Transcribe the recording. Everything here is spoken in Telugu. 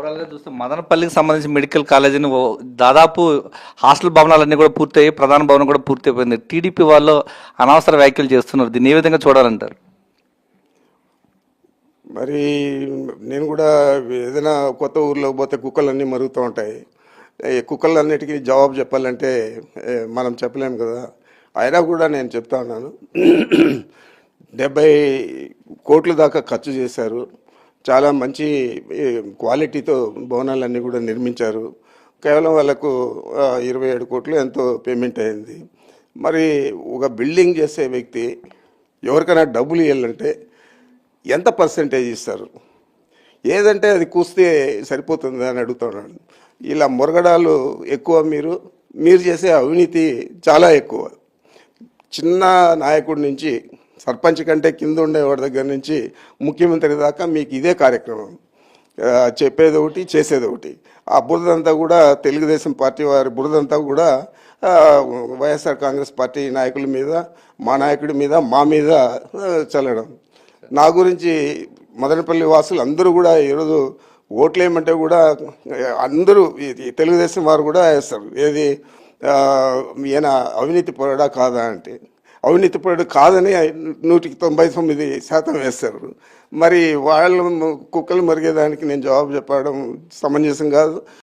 ఓవరాల్గా చూస్తే మదనపల్లికి సంబంధించి మెడికల్ కాలేజీని దాదాపు హాస్టల్ భవనాలన్నీ కూడా పూర్తయ్యి ప్రధాన భవనం కూడా పూర్తి అయిపోయింది. టీడీపీ వాళ్ళు అనవసర వ్యాఖ్యలు చేస్తున్నారు. దీన్ని ఏ విధంగా చూడాలంటారు? మరి నేను కూడా ఏదైనా కొత్త ఊర్లో పోతే కుక్కలన్నీ మరుగుతూ ఉంటాయి. ఈ కుక్కలన్నిటికీ జవాబు చెప్పాలంటే మనం చెప్పలేము కదా. అయినా కూడా నేను చెప్తా ఉన్నాను, 70 కోట్ల దాకా ఖర్చు చేశారు. చాలా మంచి క్వాలిటీతో భవనాలన్నీ కూడా నిర్మించారు. కేవలం వాళ్ళకు 27 కోట్లు ఎంతో పేమెంట్ అయింది. మరి ఒక బిల్డింగ్ చేసే వ్యక్తి ఎవరికైనా డబ్బులు ఇవ్వాలంటే ఎంత పర్సెంటేజ్ ఇస్తారు? ఏదంటే అది కూస్తే సరిపోతుంది అని అడుగుతున్నాను. ఇలా మురగడాలు ఎక్కువ, మీరు చేసే అవినీతి చాలా ఎక్కువ. చిన్న నాయకుడి నుంచి సర్పంచ్ కంటే కింద ఉండేవాడి దగ్గర నుంచి ముఖ్యమంత్రి దాకా మీకు ఇదే కార్యక్రమం. చెప్పేది ఒకటి, చేసేది ఒకటి. ఆ బురదంతా కూడా తెలుగుదేశం పార్టీ వారి బురదంతా కూడా వైఎస్ఆర్ కాంగ్రెస్ పార్టీ నాయకుల మీద, మా నాయకుడి మీద, మా మీద చల్లడం. నా గురించి మదనపల్లి వాసులు అందరూ కూడా ఈరోజు ఓట్లు వేయమంటే కూడా అందరూ తెలుగుదేశం వారు కూడా వేస్తారు. ఏది ఈయన అవినీతి పరుడా కాదా అంటే, అవినీతి పరుడు కాదని 199% వేస్తారు. మరి వాళ్ళు కుక్కలు మరిగేదానికి నేను జవాబు చెప్పడం సమంజసం కాదు.